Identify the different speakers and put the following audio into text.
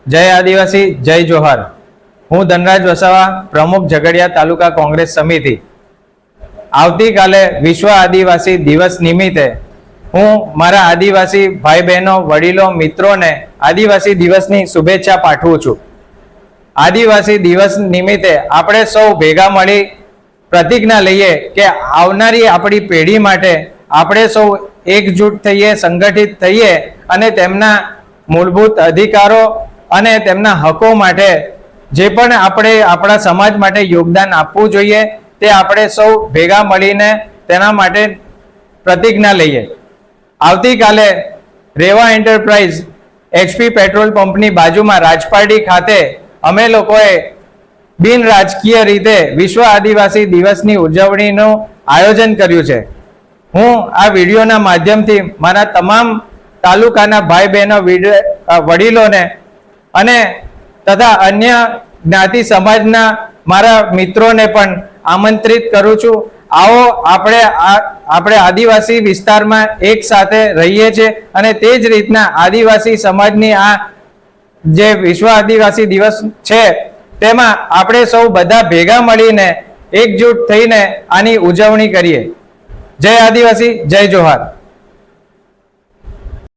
Speaker 1: જય આદિવાસી, જય જોહાર. હું ધનરાજ વસાવા, પ્રમુખ ઝઘડિયા તાલુકા કોંગ્રેસ સમિતિ. આવતીકાલે વિશ્વ આદિવાસી દિવસ નિમિત્તે હું મારા આદિવાસી ભાઈ બહેનો, વડીલો, મિત્રોને આદિવાસી દિવસની શુભેચ્છા પાઠવું છું. આદિવાસી દિવસ નિમિત્તે આપણે સૌ ભેગા મળી પ્રતિજ્ઞા લઈએ કે આવનારી આપણી પેઢી માટે આપણે સૌ એકજૂટ થઈએ, સંગઠિત થઈએ અને તેમના મૂળભૂત અધિકારો અને તેમના હકો માટે જે પણ આપણે આપણા સમાજ માટે યોગદાન આપવું જોઈએ તે આપણે સૌ ભેગા મળીને તેના માટે પ્રતિજ્ઞા લઈએ. આવતીકાલે રેવા એન્ટરપ્રાઇઝ HP પેટ્રોલ પંપની બાજુમાં રાજપારડી ખાતે અમે લોકોએ બિન રાજકીય રીતે વિશ્વ આદિવાસી દિવસની ઉજવણીનું આયોજન કર્યું છે. હું આ વિડીયોના માધ્યમથી મારા તમામ તાલુકાના ભાઈ બહેનો, વડીલોને અને તથા અન્ય જ્ઞાતિ સમાજના મારા મિત્રોને પણ આમંત્રિત કરું છું. આવો આપણે આદિવાસી વિસ્તારમાં એક સાથે રહીએ છીએ અને તે જ રીતના આદિવાસી સમાજની આ જે વિશ્વ આદિવાસી દિવસ છે તેમાં આપણે સૌ બધા ભેગા મળીને એકજૂટ થઈને આની ઉજવણી કરીએ. જય આદિવાસી, જય જોહાર.